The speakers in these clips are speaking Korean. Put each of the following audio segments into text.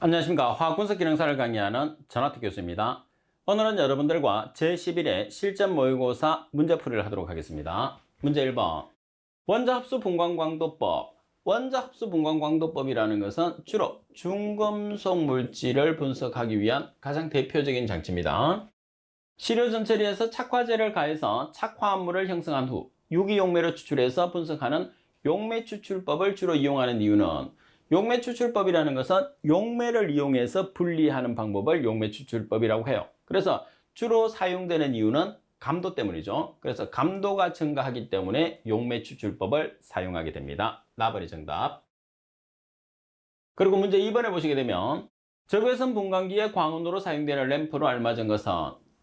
안녕하십니까. 화학분석기능사를 강의하는 전하태 교수입니다. 오늘은 여러분들과 제11회 실전 모의고사 문제풀이를 하도록 하겠습니다. 문제 1번. 원자합수분광광도법. 원자합수분광광도법이라는 것은 주로 중금속 물질을 분석하기 위한 가장 대표적인 장치입니다. 시료 전처리에서 착화제를 가해서 착화합물을 형성한 후 유기용매로 추출해서 분석하는 용매 추출법을 주로 이용하는 이유는 용매 추출법이라는 것은 용매를 이용해서 분리하는 방법을 용매 추출법이라고 해요. 그래서 주로 사용되는 이유는 감도 때문이죠. 그래서 감도가 증가하기 때문에 용매 추출법을 사용하게 됩니다. 나버리 정답. 그리고 문제 2번에 보시게 되면 적외선 분광기의 광원으로 사용되는 램프로 알맞은 것은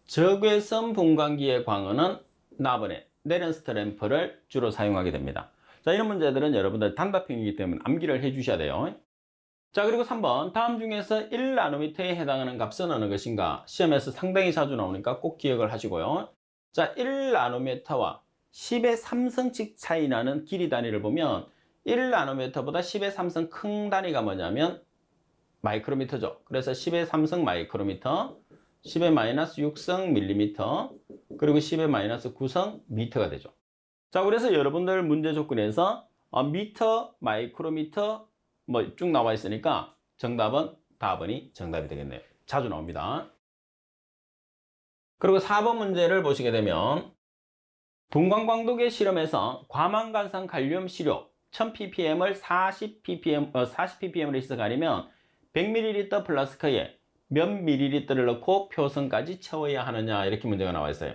적외선 분광기의 광원은 나번에 네런스트 램프를 주로 사용하게 됩니다. 자, 이런 문제들은 여러분들 단답형이기 때문에 암기를 해 주셔야 돼요. 자, 그리고 3번. 다음 중에서 1나노미터에 해당하는 값은 어느 것인가? 시험에서 상당히 자주 나오니까 꼭 기억을 하시고요. 자, 1나노미터와 10의 3승씩 차이 나는 길이 단위를 보면 1나노미터보다 10의 3승 큰 단위가 뭐냐면 마이크로미터죠. 그래서 10의 3승 마이크로미터, 10의 마이너스 6승 밀리미터, 그리고 10의 마이너스 9승 미터가 되죠. 자, 그래서 여러분들 문제 조건에서 미터, 마이크로미터 뭐 쭉 나와 있으니까 정답은 다번이 정답이 되겠네요. 자주 나옵니다. 그리고 4번 문제를 보시게 되면 분광광도계 실험에서 과망간산 칼륨 시료 1000ppm을 40ppm으로 희석하려면 100ml 플라스크에 몇 ml를 넣고 표성까지 채워야 하느냐, 이렇게 문제가 나와 있어요.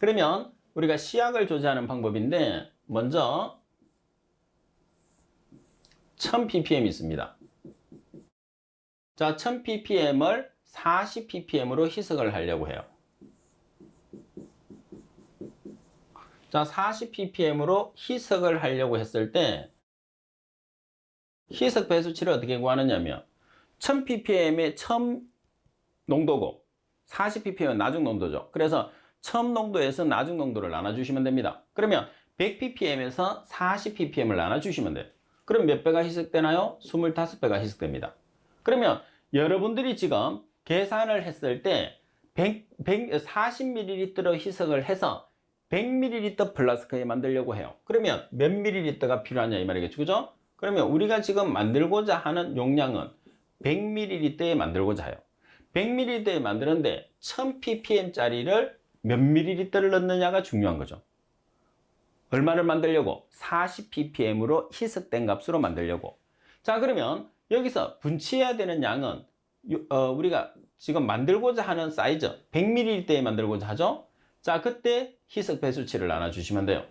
그러면 우리가 시약을 조제하는 방법인데 먼저 1000ppm 있습니다. 자, 1000ppm을 40ppm으로 희석을 하려고 해요. 자, 40ppm으로 희석을 하려고 했을 때 희석 배수치를 어떻게 구하느냐면 1000ppm의 처음 농도고 40ppm은 나중 농도죠. 그래서 처음 농도에서 나중 농도를 나눠주시면 됩니다. 그러면 100ppm에서 40ppm을 나눠주시면 돼요. 그럼 몇 배가 희석되나요? 25배가 희석됩니다. 그러면 여러분들이 지금 계산을 했을 때 40ml로 희석을 해서 100ml 플라스크에 만들려고 해요. 그러면 몇 ml가 필요하냐 이 말이겠죠. 그죠? 그러면 우리가 지금 만들고자 하는 용량은 100ml에 만들고자 해요. 100ml에 만드는데 1000ppm짜리를 몇 ml를 넣느냐가 중요한 거죠. 얼마를 만들려고? 40ppm으로 희석된 값으로 만들려고. 자, 그러면 여기서 분치해야 되는 양은 우리가 지금 만들고자 하는 사이즈 100ml에 만들고자 하죠. 자, 그때 희석 배수치를 나눠주시면 돼요.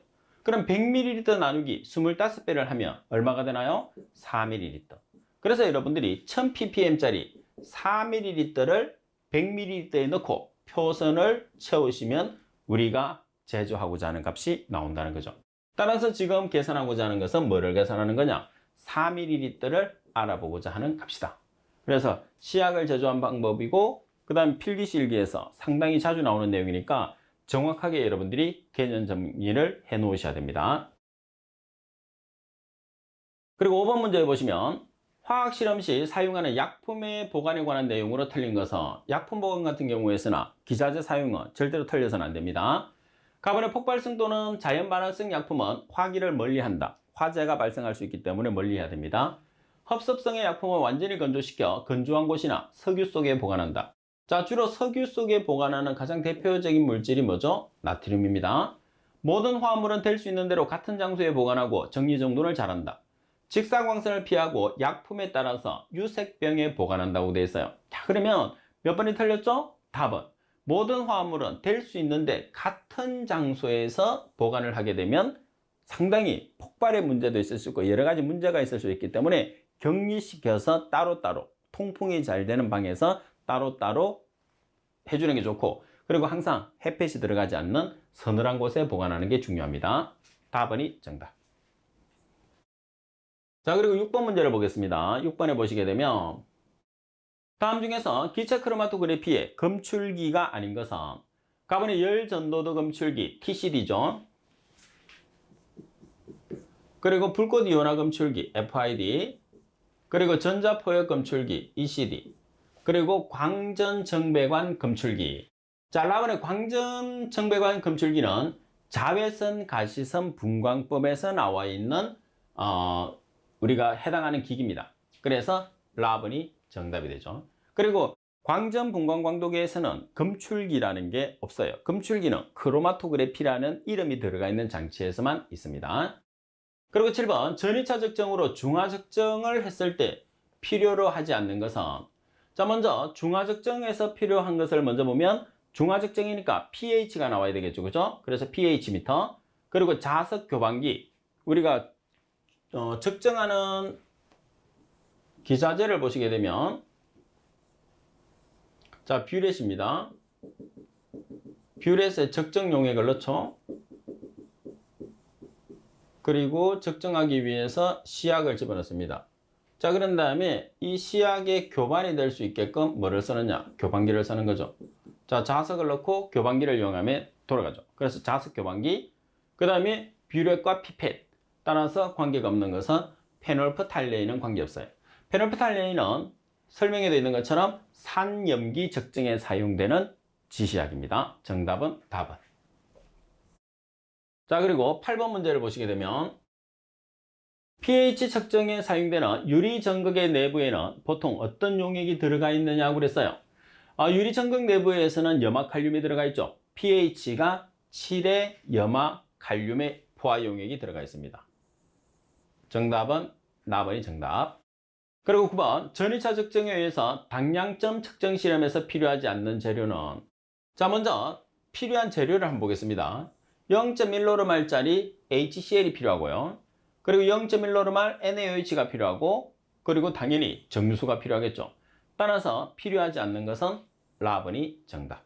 그럼 100ml 나누기 25배를 하면 얼마가 되나요? 4ml. 그래서 여러분들이 1000ppm짜리 4ml를 100ml에 넣고 표선을 채우시면 우리가 제조하고자 하는 값이 나온다는 거죠. 따라서 지금 계산하고자 하는 것은 뭐를 계산하는 거냐? 4ml를 알아보고자 하는 값이다. 그래서 시약을 제조한 방법이고 그 다음 필기시일기에서 상당히 자주 나오는 내용이니까 정확하게 여러분들이 개념 정리를 해 놓으셔야 됩니다. 그리고 5번 문제 보시면 화학실험 시 사용하는 약품의 보관에 관한 내용으로 틀린 것은 약품 보관 같은 경우에서나 기자재 사용은 절대로 틀려서는 안 됩니다. 가번의 폭발성 또는 자연 반응성 약품은 화기를 멀리한다. 화재가 발생할 수 있기 때문에 멀리해야 됩니다. 흡습성의 약품은 완전히 건조시켜 건조한 곳이나 석유 속에 보관한다. 자, 주로 석유 속에 보관하는 가장 대표적인 물질이 뭐죠? 나트륨입니다. 모든 화합물은 될 수 있는 대로 같은 장소에 보관하고 정리정돈을 잘한다. 직사광선을 피하고 약품에 따라서 유색병에 보관한다고 되어 있어요. 자, 그러면 몇 번이 틀렸죠? 답은 모든 화합물은 될 수 있는데 같은 장소에서 보관을 하게 되면 상당히 폭발의 문제도 있을 수 있고 여러 가지 문제가 있을 수 있기 때문에 격리시켜서 따로따로 통풍이 잘 되는 방에서 따로따로 해주는 게 좋고, 그리고 항상 햇빛이 들어가지 않는 서늘한 곳에 보관하는 게 중요합니다. 답은이 정답. 자, 그리고 6번 문제를 보겠습니다. 6번에 보시게 되면 다음 중에서 기체 크로마토그래피의 검출기가 아닌 것은 가번의 열 전도도 검출기 TCD죠. 그리고 불꽃 이온화 검출기 FID, 그리고 전자포역 검출기 ECD, 그리고 광전정배관 검출기. 자, 라번의 광전정배관 검출기는 자외선 가시성 분광법에서 나와 있는 우리가 해당하는 기기입니다. 그래서 라번이 정답이 되죠. 그리고 광전 분광 광도계에서는 검출기라는 게 없어요. 검출기는 크로마토그래피라는 이름이 들어가 있는 장치에서만 있습니다. 그리고 7번 전이차 적정으로 중화 적정을 했을 때 필요로 하지 않는 것은, 자, 먼저 중화 적정에서 필요한 것을 먼저 보면 중화 적정이니까 pH가 나와야 되겠죠. 그죠? 그래서 pH미터, 그리고 자석 교반기, 우리가 적정하는 기자재를 보시게 되면, 자, 뷰렛입니다. 뷰렛에 적정 용액을 넣죠. 그리고 적정하기 위해서 시약을 집어넣습니다. 자, 그런 다음에 이 시약의 교반이 될 수 있게끔 뭐를 쓰느냐? 교반기를 쓰는 거죠. 자, 자석을 넣고 교반기를 이용하면 돌아가죠. 그래서 자석 교반기, 그 다음에 뷰렛과 피펫. 따라서 관계가 없는 것은 페놀프탈레인은 관계없어요. 페놀프탈레인은 설명에 되어 있는 것처럼 산염기 적정에 사용되는 지시약입니다. 정답은 답은. 자, 그리고 8번 문제를 보시게 되면 pH 측정에 사용되는 유리전극의 내부에는 보통 어떤 용액이 들어가 있느냐고 그랬어요. 유리전극 내부에서는 염화칼륨이 들어가 있죠. pH가 7의 염화칼륨의 포화용액이 들어가 있습니다. 정답은 나번이 정답. 그리고 9번 전이차 적정에 의해서 당량점 측정 실험에서 필요하지 않는 재료는, 자, 먼저 필요한 재료를 한번 보겠습니다. 0.1노르말짜리 HCl이 필요하고요. 그리고 0.1노르말 NaOH가 필요하고, 그리고 당연히 정수가 필요하겠죠. 따라서 필요하지 않는 것은 라번이 정답.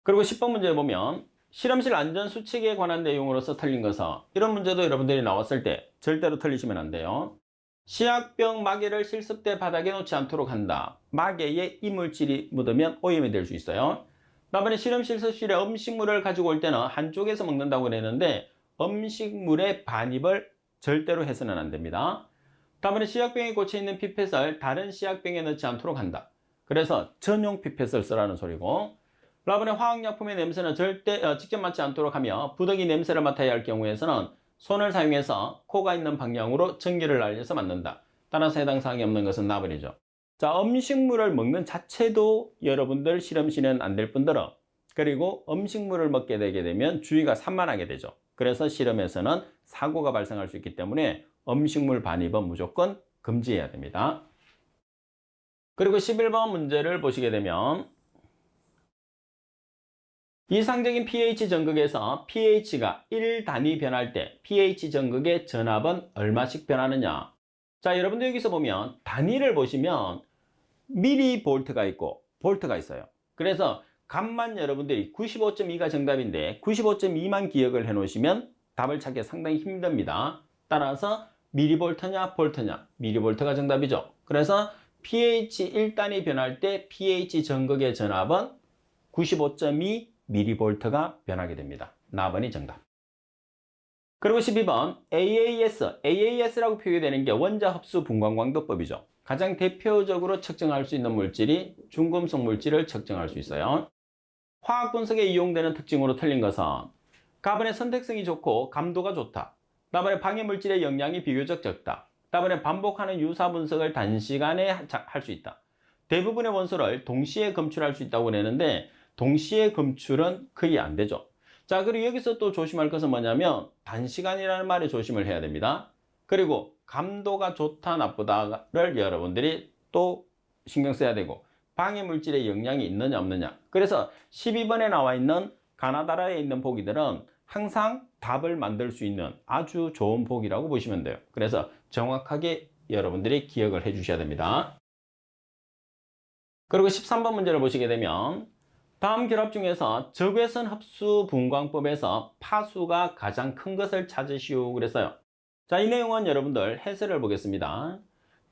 그리고 10번 문제 보면 실험실 안전수칙에 관한 내용으로서 틀린 것은, 이런 문제도 여러분들이 나왔을 때 절대로 틀리시면 안 돼요. 시약병 마개를 실습대 바닥에 놓지 않도록 한다. 마개에 이물질이 묻으면 오염이 될 수 있어요. 다음에 실험실 습실에 음식물을 가지고 올 때는 한쪽에서 먹는다고 그랬는데 음식물의 반입을 절대로 해서는 안 됩니다. 다음에 시약병에 꽂혀 있는 피펫을 다른 시약병에 넣지 않도록 한다. 그래서 전용 피펫을 쓰라는 소리고, 라번의 화학약품의 냄새는 절대 직접 맡지 않도록 하며 부득이 냄새를 맡아야 할 경우에서는 손을 사용해서 코가 있는 방향으로 전기를 날려서 맡는다. 따라서 해당 사항이 없는 것은 나번이죠. 자, 음식물을 먹는 자체도 여러분들 실험실은 안 될 뿐더러, 그리고 음식물을 먹게 되게 되면 주의가 산만하게 되죠. 그래서 실험에서는 사고가 발생할 수 있기 때문에 음식물 반입은 무조건 금지해야 됩니다. 그리고 11번 문제를 보시게 되면 이상적인 pH 전극에서 pH가 1단위 변할 때 pH 전극의 전압은 얼마씩 변하느냐. 자, 여러분들 여기서 보면 단위를 보시면 미리볼트가 있고 볼트가 있어요. 그래서 값만 여러분들이 95.2가 정답인데 95.2만 기억을 해 놓으시면 답을 찾기 상당히 힘듭니다. 따라서 미리볼트냐 볼트냐, 미리볼트가 정답이죠. 그래서 pH 1단위 변할 때 pH 전극의 전압은 95.2 미리볼트가 변하게 됩니다. 나번이 정답. 그리고 12번 AAS라고 표기되는 게 원자 흡수 분광광도법이죠. 가장 대표적으로 측정할 수 있는 물질이 중금속 물질을 측정할 수 있어요. 화학 분석에 이용되는 특징으로 틀린 것은 가번의 선택성이 좋고 감도가 좋다. 다음에 방해 물질의 영향이 비교적 적다. 다음에 반복하는 유사 분석을 단시간에 할 수 있다. 대부분의 원소를 동시에 검출할 수 있다고 그랬는데 동시에 검출은 거의 안 되죠. 자, 그리고 여기서 또 조심할 것은 뭐냐면 단시간이라는 말에 조심을 해야 됩니다. 그리고 감도가 좋다 나쁘다를 여러분들이 또 신경 써야 되고, 방해 물질의 영향이 있느냐 없느냐. 그래서 12번에 나와 있는 가나다라에 있는 보기들은 항상 답을 만들 수 있는 아주 좋은 보기라고 보시면 돼요. 그래서 정확하게 여러분들이 기억을 해 주셔야 됩니다. 그리고 13번 문제를 보시게 되면 다음 결합 중에서 적외선 흡수 분광법에서 파수가 가장 큰 것을 찾으시오 그랬어요. 자, 이 내용은 여러분들 해설을 보겠습니다.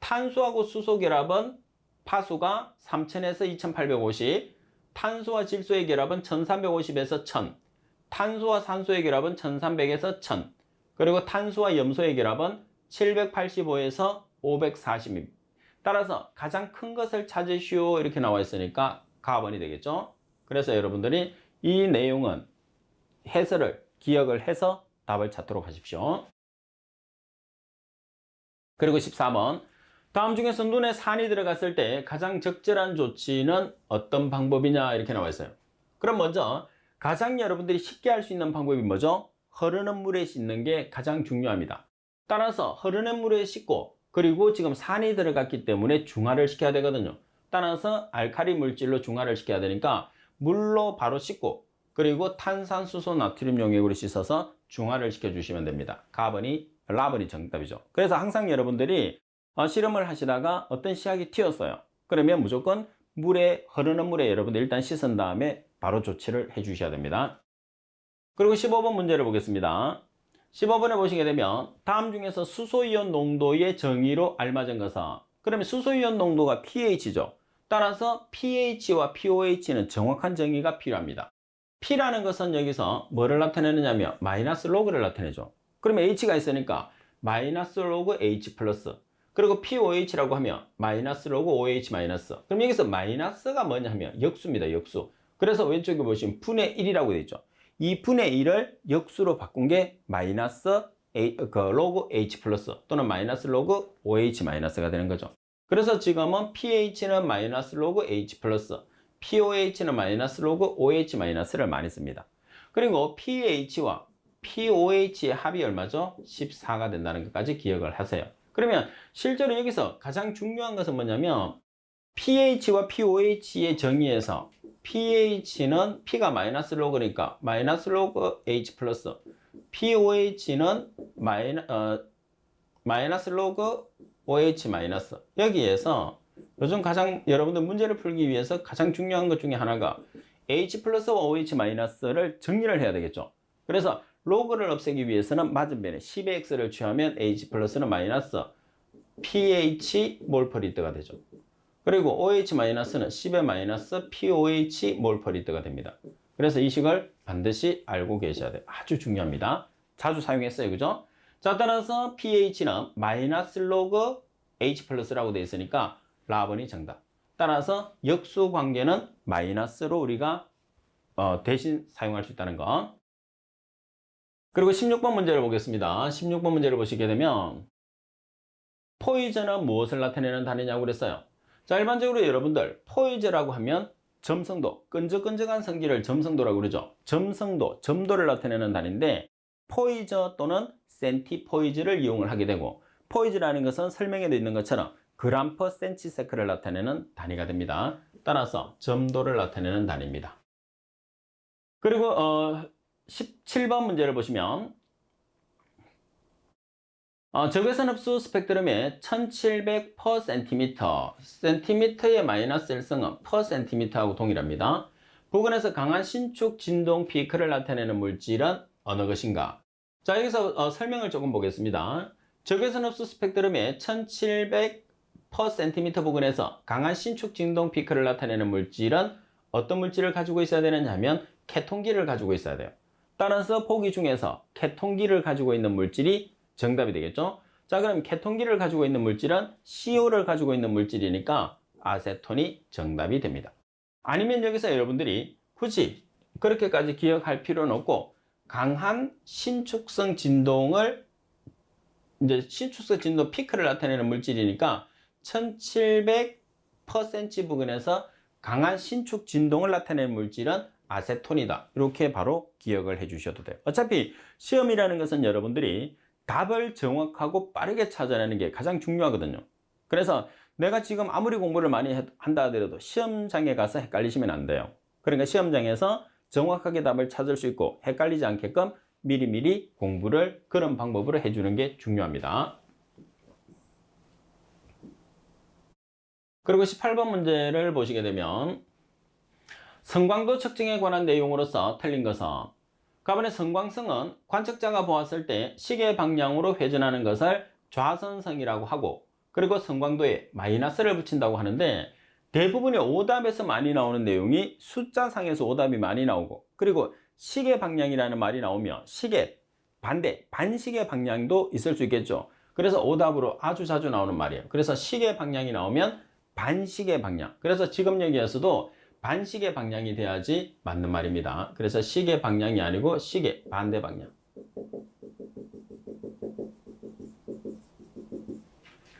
탄소하고 수소 결합은 파수가 3000에서 2850, 탄소와 질소의 결합은 1350에서 1000, 탄소와 산소의 결합은 1300에서 1000, 그리고 탄수와 염소의 결합은 785에서 540입니다. 따라서 가장 큰 것을 찾으시오 이렇게 나와 있으니까 가번이 되겠죠. 그래서 여러분들이 이 내용은 해설을 기억을 해서 답을 찾도록 하십시오. 그리고 14번 다음 중에서 눈에 산이 들어갔을 때 가장 적절한 조치는 어떤 방법이냐 이렇게 나와 있어요. 그럼 먼저 가장 여러분들이 쉽게 할 수 있는 방법이 뭐죠? 흐르는 물에 씻는 게 가장 중요합니다. 따라서 흐르는 물에 씻고 그리고 지금 산이 들어갔기 때문에 중화를 시켜야 되거든요. 따라서 알칼리 물질로 중화를 시켜야 되니까 물로 바로 씻고 그리고 탄산수소 나트륨 용액으로 씻어서 중화를 시켜주시면 됩니다. 라번이 정답이죠. 그래서 항상 여러분들이 실험을 하시다가 어떤 시약이 튀었어요. 그러면 무조건 흐르는 물에 여러분들 일단 씻은 다음에 바로 조치를 해 주셔야 됩니다. 그리고 15번 문제를 보겠습니다. 15번에 보시게 되면 다음 중에서 수소이온 농도의 정의로 알맞은 것은 그러면 수소이온 농도가 pH죠. 따라서 pH와 pOH는 정확한 정의가 필요합니다. P라는 것은 여기서 뭐를 나타내느냐면 마이너스 로그를 나타내죠. 그러면 H가 있으니까 마이너스 로그 H 플러스 그리고 POH라고 하면 마이너스 로그 OH 마이너스. 그럼 여기서 마이너스가 뭐냐 하면 역수입니다. 역수. 그래서 왼쪽에 보시면 분의 1이라고 되어 있죠. 이 분의 1을 역수로 바꾼 게 마이너스 로그 H 플러스 또는 마이너스 로그 OH 마이너스가 되는 거죠. 그래서 지금은 pH는 마이너스 로그 H 플러스, POH는 마이너스 로그 OH 마이너스를 많이 씁니다. 그리고 pH와 POH의 합이 얼마죠? 14가 된다는 것까지 기억을 하세요. 그러면 실제로 여기서 가장 중요한 것은 뭐냐면 pH와 POH의 정의에서 pH는 P가 마이너스 로그니까 마이너스 로그 H 플러스 POH는 마이너스 로그 OH 마이너스 여기에서 요즘 가장 여러분들 문제를 풀기 위해서 가장 중요한 것 중에 하나가 H 플러스와 OH 마이너스를 정리를 해야 되겠죠. 그래서 로그를 없애기 위해서는 맞은변에 10의 x를 취하면 H 플러스는 마이너스 pH 몰퍼리터가 되죠. 그리고 OH 마이너스는 10의 마이너스 POH 몰퍼리터가 됩니다. 그래서 이 식을 반드시 알고 계셔야 돼요. 아주 중요합니다. 자주 사용했어요. 그죠? 자, 따라서 pH는 마이너스 로그 H 플러스라고 되어 있으니까 라번이 정답. 따라서 역수 관계는 마이너스로 우리가 대신 사용할 수 있다는 거. 그리고 16번 문제를 보겠습니다. 16번 문제를 보시게 되면 포이즈는 무엇을 나타내는 단위냐고 그랬어요. 자, 일반적으로 여러분들 포이즈라고 하면 점성도, 끈적끈적한 성질을 점성도라고 그러죠. 점성도, 점도를 나타내는 단위인데 포이즈 또는 센티포이즈를 이용을 하게 되고 포이즈라는 것은 설명에도 있는 것처럼 그램 퍼 센치세크를 나타내는 단위가 됩니다. 따라서 점도를 나타내는 단위입니다. 그리고 17번 문제를 보시면 적외선 흡수 스펙트럼의 1700 per centimeter, 센티미터의 마이너스 1승은 per centimeter하고 동일합니다. 부근에서 강한 신축 진동 피크를 나타내는 물질은 어느 것인가? 자, 여기서 설명을 조금 보겠습니다. 적외선 흡수 스펙트럼의 1700 per centimeter 부근에서 강한 신축 진동 피크를 나타내는 물질은 어떤 물질을 가지고 있어야 되느냐 하면 케톤기를 가지고 있어야 돼요. 따라서 보기 중에서 케톤기를 가지고 있는 물질이 정답이 되겠죠. 자, 그럼 케톤기를 가지고 있는 물질은 CO를 가지고 있는 물질이니까 아세톤이 정답이 됩니다. 아니면 여기서 여러분들이 굳이 그렇게까지 기억할 필요는 없고 강한 신축성 진동을 이제 신축성 진동 피크를 나타내는 물질이니까 1700% 부근에서 강한 신축 진동을 나타내는 물질은 아세톤이다. 이렇게 바로 기억을 해 주셔도 돼요. 어차피 시험이라는 것은 여러분들이 답을 정확하고 빠르게 찾아내는 게 가장 중요하거든요. 그래서 내가 지금 아무리 공부를 많이 한다 하더라도 시험장에 가서 헷갈리시면 안 돼요. 그러니까 시험장에서 정확하게 답을 찾을 수 있고 헷갈리지 않게끔 미리미리 공부를 그런 방법으로 해주는 게 중요합니다. 그리고 18번 문제를 보시게 되면 성광도 측정에 관한 내용으로서 틀린 것은 가번의 성광성은 관측자가 보았을 때 시계 방향으로 회전하는 것을 좌선성이라고 하고 그리고 성광도에 마이너스를 붙인다고 하는데 대부분의 오답에서 많이 나오는 내용이 숫자상에서 오답이 많이 나오고 그리고 시계 방향이라는 말이 나오면 시계 반대, 반시계 방향도 있을 수 있겠죠. 그래서 오답으로 아주 자주 나오는 말이에요. 그래서 시계 방향이 나오면 반시계 방향. 그래서 직업역에서도 반시계 방향이 돼야지 맞는 말입니다. 그래서 시계 방향이 아니고 시계 반대 방향.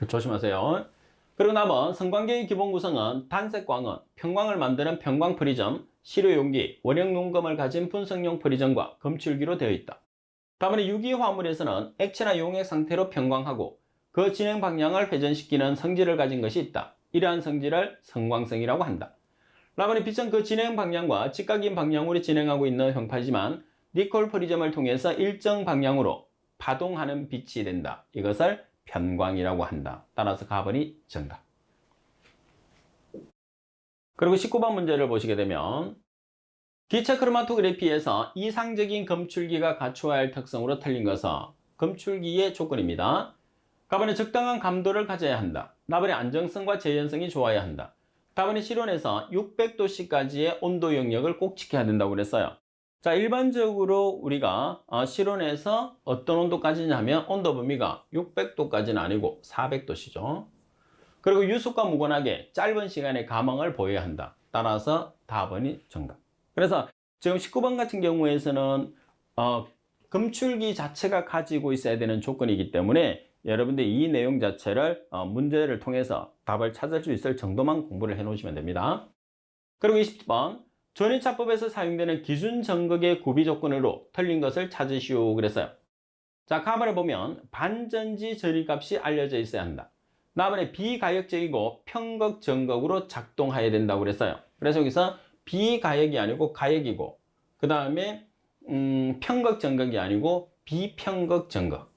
조심하세요. 그리고 남은 성광계의 기본 구성은 단색광은 평광을 만드는 평광 프리즘, 시료용기, 원형 용검을 가진 분석용 프리즘과 검출기로 되어 있다. 다음에 유기화물에서는 액체나 용액 상태로 평광하고 그 진행 방향을 회전시키는 성질을 가진 것이 있다. 이러한 성질을 성광성이라고 한다. 라반의 빛은 그 진행 방향과 직각인 방향으로 진행하고 있는 형태이지만 니콜 프리즘을 통해서 일정 방향으로 파동하는 빛이 된다. 이것을 편광이라고 한다. 따라서 4번이 정답. 그리고 19번 문제를 보시게 되면 기체 크로마토그래피에서 이상적인 검출기가 갖추어야 할 특성으로 틀린 것은 검출기의 조건입니다. 가번에 적당한 감도를 가져야 한다. 나번에 안정성과 재현성이 좋아야 한다. 다번에 실온에서 600도씨까지의 온도 영역을 꼭 지켜야 된다고 그랬어요. 자, 일반적으로 우리가 실온에서 어떤 온도까지냐 하면 온도 범위가 600도까지는 아니고 400도씨죠. 그리고 유속과 무관하게 짧은 시간의 감항을 보여야 한다. 따라서 4번이 정답. 그래서 지금 19번 같은 경우에서는 검출기 자체가 가지고 있어야 되는 조건이기 때문에 여러분들 이 내용 자체를 문제를 통해서 답을 찾을 수 있을 정도만 공부를 해 놓으시면 됩니다. 그리고 20번 전위차법에서 사용되는 기준 전극의 구비 조건으로 틀린 것을 찾으시오 그랬어요. 자, 가번에 보면 반전지 전위값이 알려져 있어야 한다. 다음에 비가역적이고 편극 전극으로 작동해야 된다고 그랬어요. 그래서 여기서 비가역이 아니고 가역이고 그 다음에 편극 전극이 아니고 비편극 전극.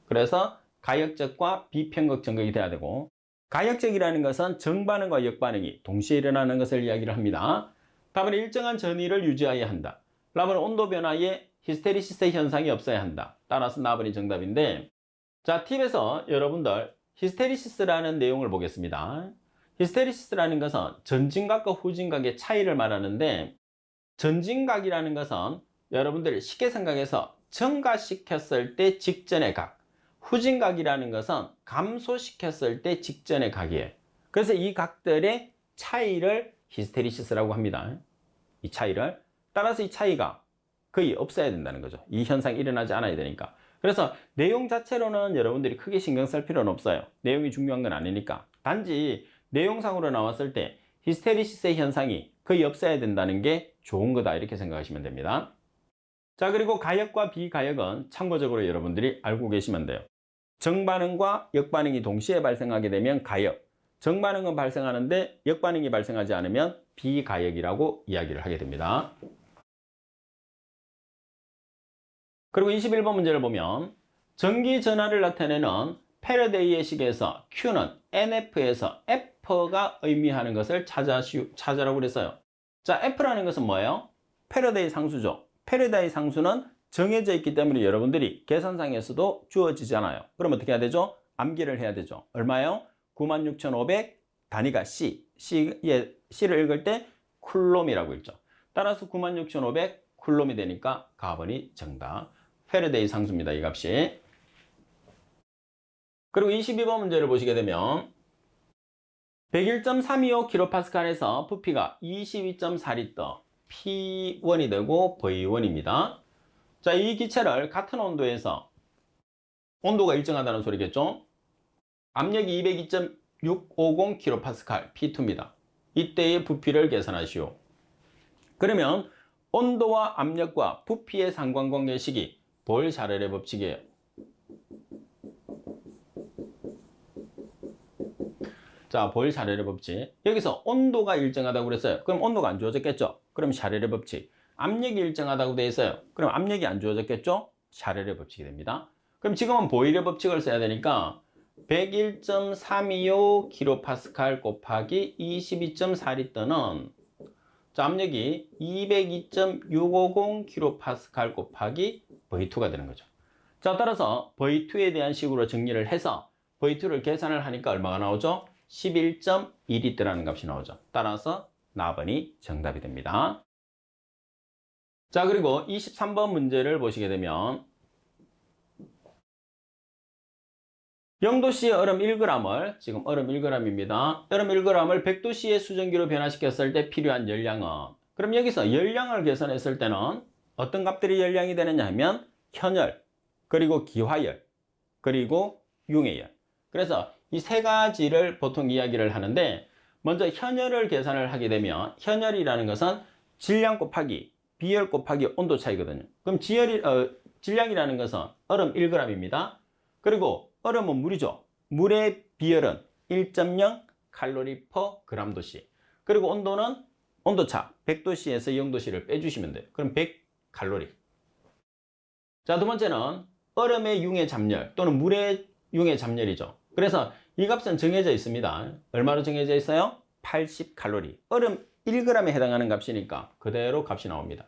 그래서 가역적과 비편극 전극이 돼야 되고 가역적이라는 것은 정반응과 역반응이 동시에 일어나는 것을 이야기를 합니다. 다음에 일정한 전위를 유지해야 한다. 다음에 온도 변화에 히스테리시스 현상이 없어야 한다. 따라서 나번이 정답인데 자, 팁에서 여러분들 히스테리시스라는 내용을 보겠습니다. 히스테리시스라는 것은 전진각과 후진각의 차이를 말하는데 전진각이라는 것은 여러분들 쉽게 생각해서 증가시켰을 때 직전의 각, 후진각이라는 것은 감소시켰을 때 직전의 각이에요. 그래서 이 각들의 차이를 히스테리시스라고 합니다. 이 차이를. 따라서 이 차이가 거의 없어야 된다는 거죠. 이 현상이 일어나지 않아야 되니까. 그래서 내용 자체로는 여러분들이 크게 신경 쓸 필요는 없어요. 내용이 중요한 건 아니니까. 단지 내용상으로 나왔을 때 히스테리시스의 현상이 거의 없어야 된다는 게 좋은 거다 이렇게 생각하시면 됩니다. 자, 그리고 가역과 비가역은 참고적으로 여러분들이 알고 계시면 돼요. 정반응과 역반응이 동시에 발생하게 되면 가역, 정반응은 발생하는데 역반응이 발생하지 않으면 비가역이라고 이야기를 하게 됩니다. 그리고 21번 문제를 보면 전기 전하를 나타내는 패러데이의 식에서 Q는 NF에서 F가 의미하는 것을 찾으라고 그랬어요. 자, F라는 것은 뭐예요? 패러데이 상수죠. 패러데이 상수는 정해져 있기 때문에 여러분들이 계산상에서도 주어지잖아요. 그럼 어떻게 해야 되죠? 암기를 해야 되죠. 얼마요? 96,500 단위가 C를 읽을 때 쿨롬이라고 읽죠. 따라서 96,500 쿨롬이 되니까 가번이 정답. 패러데이 상수입니다. 이 값이. 그리고 22번 문제를 보시게 되면 101.325kPa에서 부피가 22.4L P1이 되고 V1입니다. 자, 이 기체를 같은 온도에서 온도가 일정하다는 소리겠죠? 압력이 202.650kPa P2입니다. 이때의 부피를 계산하시오. 그러면 온도와 압력과 부피의 상관관계식이 볼샤르의 법칙이에요. 자, 볼샤르의 법칙. 여기서 온도가 일정하다고 그랬어요. 그럼 온도가 안 주어졌겠죠? 그럼 샤르의 법칙. 압력이 일정하다고 되어 있어요. 그럼 압력이 안 주어졌겠죠? 샤르의 법칙이 됩니다. 그럼 지금은 보일의 법칙을 써야 되니까 101.325kPa 곱하기 22.4L는 자, 압력이 202.650kPa 곱하기 V2가 되는 거죠. 자, 따라서 V2에 대한 식으로 정리를 해서 V2를 계산을 하니까 얼마가 나오죠? 11.2L라는 값이 나오죠. 따라서 4번이 정답이 됩니다. 자, 그리고 23번 문제를 보시게 되면 0도씨의 얼음 1g을, 지금 얼음 1g입니다. 얼음 1g을 100도씨의 수증기로 변화시켰을 때 필요한 열량은, 그럼 여기서 열량을 계산했을 때는 어떤 값들이 열량이 되느냐 하면 현열, 그리고 기화열, 그리고 융해열. 그래서 이 세 가지를 보통 이야기를 하는데, 먼저 현열을 계산을 하게 되면 현열이라는 것은 질량 곱하기 비열 곱하기 온도 차이거든요. 그럼 질량이라는 것은 얼음 1g입니다. 그리고 얼음은 물이죠. 물의 비열은 1.0 칼로리 퍼 그램 도씨. 그리고 온도는 온도차 100도씨에서 0도씨를 빼주시면 돼요. 그럼 100 칼로리. 자, 두 번째는 얼음의 융의 잡열 또는 물의 융의 잡열이죠. 그래서 이 값은 정해져 있습니다. 얼마로 정해져 있어요? 80 칼로리. 얼음 1g에 해당하는 값이니까 그대로 값이 나옵니다.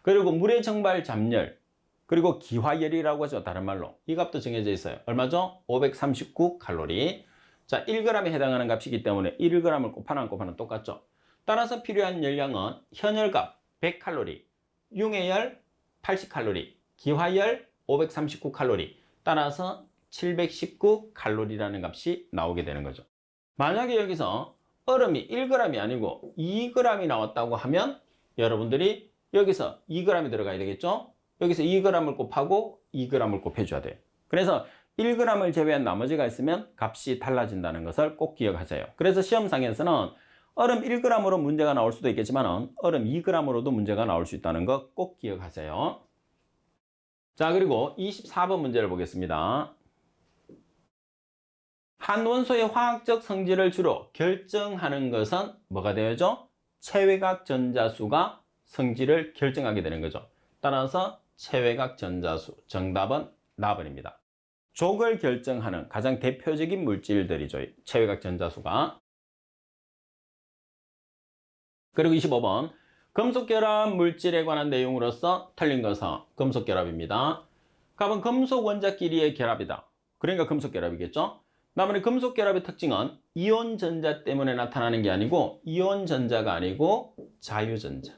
그리고 물의 정발 잡열, 그리고 기화열이라고 하죠. 다른 말로. 이 값도 정해져 있어요. 얼마죠? 539 칼로리. 자, 1g에 해당하는 값이기 때문에 1g을 곱하나 안 곱하나 똑같죠. 따라서 필요한 열량은 현열값 100 칼로리, 융해열 80 칼로리, 기화열 539 칼로리. 따라서 719 칼로리라는 값이 나오게 되는 거죠. 만약에 여기서 얼음이 1g이 아니고 2g이 나왔다고 하면 여러분들이 여기서 2g이 들어가야 되겠죠? 여기서 2g을 곱하고 2g을 곱해줘야 돼요. 그래서 1g을 제외한 나머지가 있으면 값이 달라진다는 것을 꼭 기억하세요. 그래서 시험상에서는 얼음 1g으로 문제가 나올 수도 있겠지만 얼음 2g으로도 문제가 나올 수 있다는 거 꼭 기억하세요. 자, 그리고 24번 문제를 보겠습니다. 한 원소의 화학적 성질을 주로 결정하는 것은 뭐가 되어죠? 체외각 전자수가 성질을 결정하게 되는 거죠. 따라서 체외각 전자수, 정답은 나번입니다. 족을 결정하는 가장 대표적인 물질들이죠. 체외각 전자수가. 그리고 25번 금속결합 물질에 관한 내용으로서 틀린 것은 금속결합입니다. 값은 금속 원자끼리의 결합이다. 그러니까 금속결합이겠죠. 나머지 금속결합의 특징은 이온 전자 때문에 나타나는 게 아니고 이온 전자가 아니고 자유전자.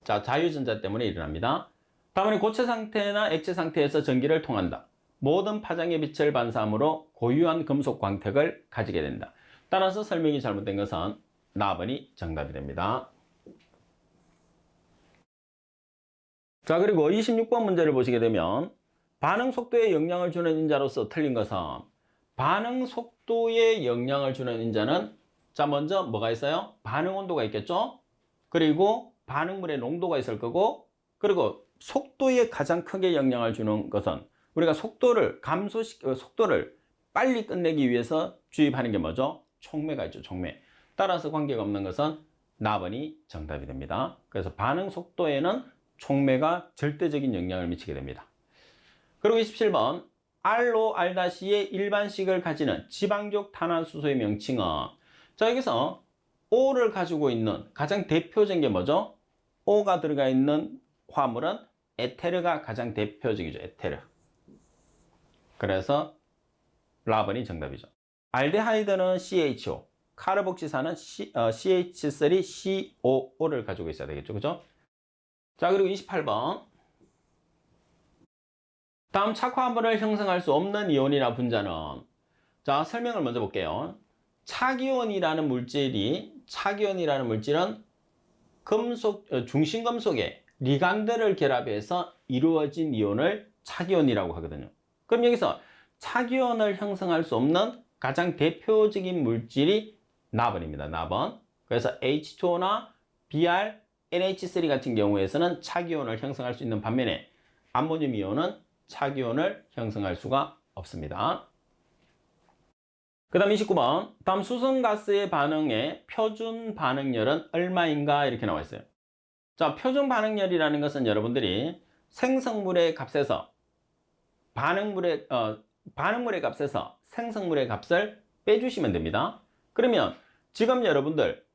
자, 자유전자 때문에 일어납니다. 다음은 고체 상태나 액체 상태에서 전기를 통한다. 모든 파장의 빛을 반사함으로 고유한 금속 광택을 가지게 된다. 따라서 설명이 잘못된 것은 나번이 정답이 됩니다. 자, 그리고 26번 문제를 보시게 되면 반응 속도에 영향을 주는 인자로서 틀린 것은, 반응 속도에 영향을 주는 인자는 자, 먼저 뭐가 있어요? 반응 온도가 있겠죠? 그리고 반응물의 농도가 있을 거고, 그리고 속도에 가장 크게 영향을 주는 것은 우리가 속도를 속도를 빨리 끝내기 위해서 주입하는 게 뭐죠? 촉매가 있죠, 촉매. 따라서 관계가 없는 것은 나번이 정답이 됩니다. 그래서 반응 속도에는 촉매가 절대적인 영향을 미치게 됩니다. 그리고 27번 R로 R-의 일반식을 가지는 지방족 탄화수소의 명칭은, 자, 여기서 O를 가지고 있는 가장 대표적인 게 뭐죠? O가 들어가 있는 화물은 에테르가 가장 대표적이죠. 에테르. 그래서 라번이 정답이죠. 알데하이드는 CHO, 카르복시산은 CH3COO를 가지고 있어야 되겠죠. 그죠? 자, 그리고 28번 다음 착화물을 형성할 수 없는 이온이나 분자는, 자, 설명을 먼저 볼게요. 착이온이라는 물질은 중심금속의 리간드를 결합해서 이루어진 이온을 착이온이라고 하거든요. 그럼 여기서 착이온을 형성할 수 없는 가장 대표적인 물질이 나번입니다. 나번. 그래서 H2O나 Br, NH3 같은 경우에서는 착이온을 형성할 수 있는 반면에 암모늄 이온은 착이온을 형성할 수가 없습니다. 그 다음 29번 다음 수성가스의 반응의 표준 반응열은 얼마인가 이렇게 나와 있어요. 자, 표준 반응열이라는 것은 여러분들이 생성물의 값에서 반응물의 값에서 생성물의 값을 빼주시면 됩니다. 그러면 지금 여러분들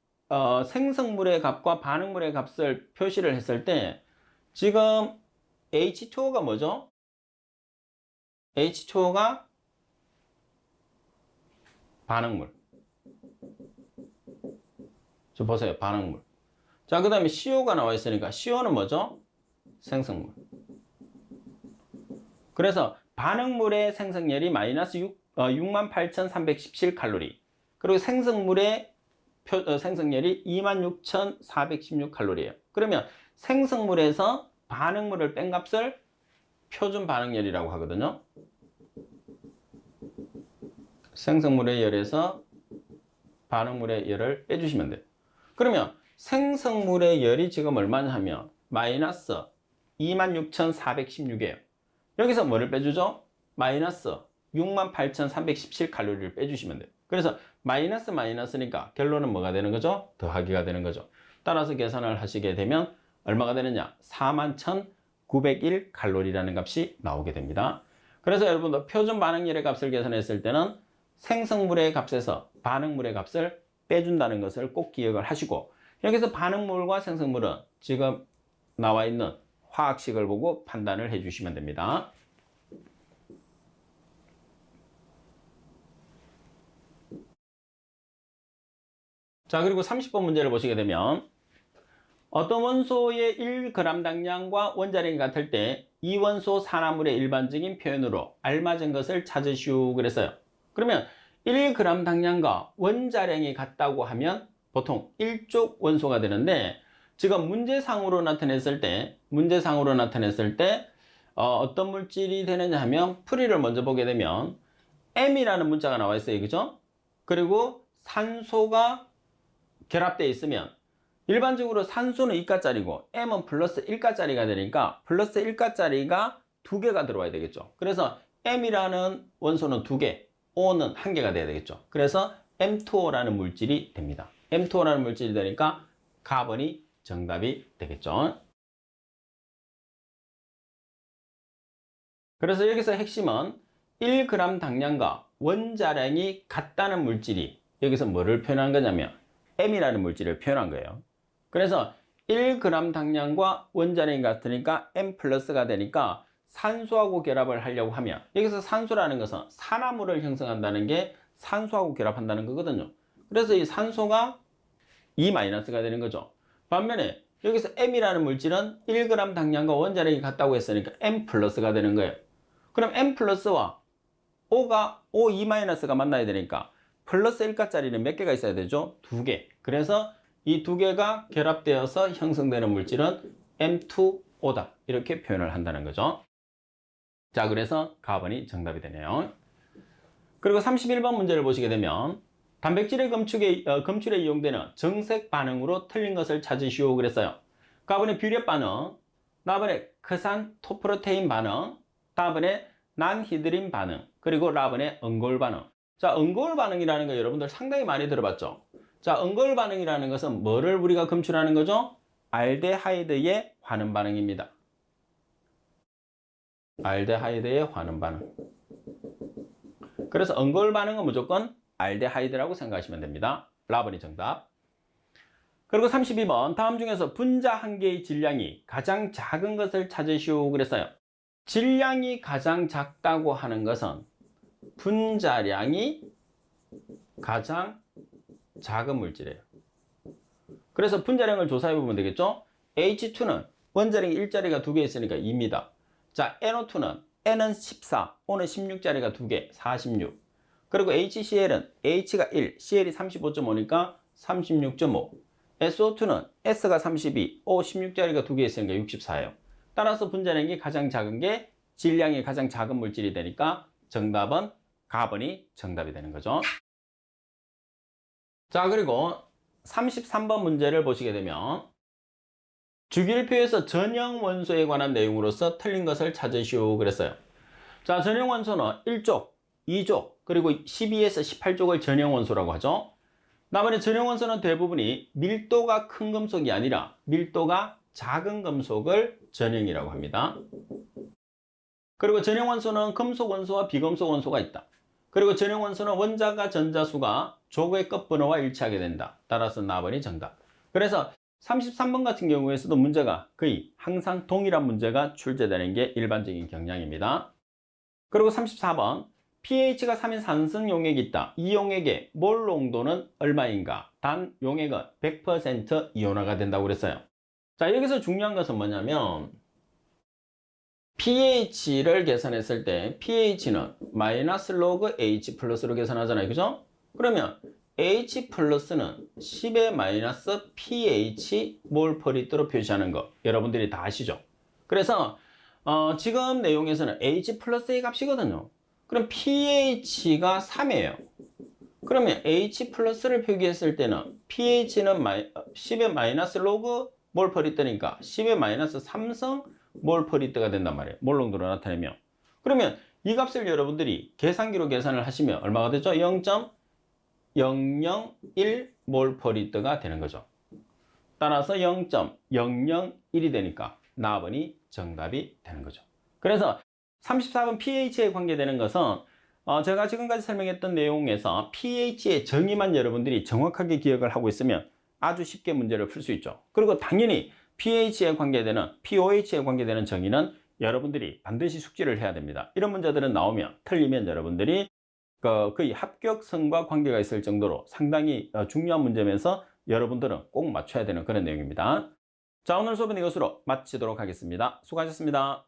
생성물의 값과 반응물의 값을 표시를 했을 때 지금 H2O가 뭐죠? H2O가 반응물. 저 보세요. 반응물. 자, 그 다음에 CO가 나와 있으니까 CO는 뭐죠? 생성물. 그래서 반응물의 생성열이 마이너스 68,317칼로리. 그리고 생성물의 생성열이 26,416칼로리예요. 그러면 생성물에서 반응물을 뺀 값을 표준 반응열이라고 하거든요. 생성물의 열에서 반응물의 열을 빼주시면 돼요. 그러면 생성물의 열이 지금 얼마냐 하면 마이너스 26,416이에요. 여기서 뭐를 빼주죠? 마이너스 68,317칼로리를 빼주시면 돼요. 그래서 마이너스 마이너스니까 결론은 뭐가 되는 거죠? 더하기가 되는 거죠. 따라서 계산을 하시게 되면 얼마가 되느냐? 41,901칼로리라는 값이 나오게 됩니다. 그래서 여러분도 표준 반응열의 값을 계산했을 때는 생성물의 값에서 반응물의 값을 빼준다는 것을 꼭 기억을 하시고, 여기서 반응물과 생성물은 지금 나와 있는 화학식을 보고 판단을 해주시면 됩니다. 자, 그리고 30번 문제를 보시게 되면 어떤 원소의 1g 당량과 원자량이 같을 때 이 원소 산화물의 일반적인 표현으로 알맞은 것을 찾으시오 그랬어요. 그러면 1g 당량과 원자량이 같다고 하면 보통 1족 원소가 되는데, 지금 문제상으로 나타냈을 때 어떤 물질이 되느냐 하면 풀이를 먼저 보게 되면 M이라는 문자가 나와 있어요. 그죠? 그리고 산소가 결합되어 있으면 일반적으로 산소는 2가짜리고 M은 플러스 1가짜리가 되니까 플러스 1가짜리가 2개가 들어와야 되겠죠. 그래서 M이라는 원소는 2개, O는 1개가 돼야 되겠죠. 그래서 M2O라는 물질이 됩니다. M2O라는 물질이 되니까 카본이 정답이 되겠죠. 그래서 여기서 핵심은 1g 당량과 원자량이 같다는 물질이 여기서 뭐를 표현한 거냐면 M이라는 물질을 표현한 거예요. 그래서 1g 당량과 원자량이 같으니까 M 플러스가 되니까 산소하고 결합을 하려고 하면, 여기서 산소라는 것은 산화물을 형성한다는 게 산소하고 결합한다는 거거든요. 그래서 이 산소가 E- 가 되는 거죠. 반면에 여기서 M이라는 물질은 1g 당량과 원자량이 같다고 했으니까 M 플러스가 되는 거예요. 그럼 M 플러스와 O2-가 만나야 되니까 플러스 1가짜리는 몇 개가 있어야 되죠? 2개. 그래서 이 2개가 결합되어서 형성되는 물질은 M2O다. 이렇게 표현을 한다는 거죠. 자, 그래서 가번이 정답이 되네요. 그리고 31번 문제를 보시게 되면 단백질의 검출에 이용되는 정색 반응으로 틀린 것을 찾으시오 그랬어요. 가번의 뷰렛 반응, 나번의 크산 토프로테인 반응, 다번에 난히드린 반응, 그리고 라번의 응골 반응. 자, 응골 반응이라는 거 여러분들 상당히 많이 들어봤죠? 자, 응골 반응이라는 것은 뭐를 우리가 검출하는 거죠? 알데하이드의 환원 반응입니다. 알데하이드의 환원 반응. 그래서 응골 반응은 무조건 알데하이드라고 생각하시면 됩니다. 라번이 정답. 그리고 32번 다음 중에서 분자 한 개의 질량이 가장 작은 것을 찾으시오 그랬어요. 질량이 가장 작다고 하는 것은 분자량이 가장 작은 물질이에요. 그래서 분자량을 조사해 보면 되겠죠? H2는 원자량이 1자리가 2개 있으니까 2입니다. 자, NO2는 N은 14, O는 16자리가 2개, 46. 그리고 HCl은 H가 1, Cl이 35.5니까 36.5. SO2는 S가 32, O 16자리가 2개 있으니까 64예요. 따라서 분자량이 가장 작은 게 질량이 가장 작은 물질이 되니까 정답은 가번이 정답이 되는 거죠. 자, 그리고 33번 문제를 보시게 되면 주기율표에서 전형 원소에 관한 내용으로서 틀린 것을 찾으시오 그랬어요. 자, 전형 원소는 1족, 2족, 그리고 12에서 18족을 전형 원소라고 하죠. 나머지 전형 원소는 대부분이 밀도가 큰 금속이 아니라 밀도가 작은 금속을 전형이라고 합니다. 그리고 전형 원소는 금속 원소와 비금속 원소가 있다. 그리고 전형 원소는 원자가 전자수가 족의 끝번호와 일치하게 된다. 따라서 나번이 정답. 그래서 33번 같은 경우에서도 문제가 거의 항상 동일한 문제가 출제되는 게 일반적인 경향입니다. 그리고 34번 pH가 3인 산성 용액이 있다. 이 용액의 몰 농도는 얼마인가? 단 용액은 100% 이온화가 된다고 그랬어요. 자, 여기서 중요한 것은 뭐냐면 pH를 계산했을 때 pH는 마이너스 로그 H 플러스로 계산하잖아요. 그죠? 그러면 H 플러스는 10의 마이너스 pH 몰 퍼 리터로 표시하는 거 여러분들이 다 아시죠? 그래서 지금 내용에서는 H 플러스의 값이거든요. 그럼 pH가 3이에요. 그러면 H 플러스를 표기했을 때는 pH는 10의 마이너스 로그 몰 퍼 리터니까 10의 마이너스 3성 몰 퍼 리터가 된단 말이에요. 몰 농도로 나타내면. 그러면 이 값을 여러분들이 계산기로 계산을 하시면 얼마가 되죠? 0.001 몰 퍼 리터가 되는 거죠. 따라서 0.001이 되니까 나번이 정답이 되는 거죠. 그래서 34번 pH에 관계되는 것은 제가 지금까지 설명했던 내용에서 pH의 정의만 여러분들이 정확하게 기억을 하고 있으면 아주 쉽게 문제를 풀 수 있죠. 그리고 당연히 pH에 관계되는, pOH에 관계되는 정의는 여러분들이 반드시 숙지를 해야 됩니다. 이런 문제들은 나오면, 틀리면 여러분들이 거의 합격선과 관계가 있을 정도로 상당히 중요한 문제면서 여러분들은 꼭 맞춰야 되는 그런 내용입니다. 자, 오늘 수업은 이것으로 마치도록 하겠습니다. 수고하셨습니다.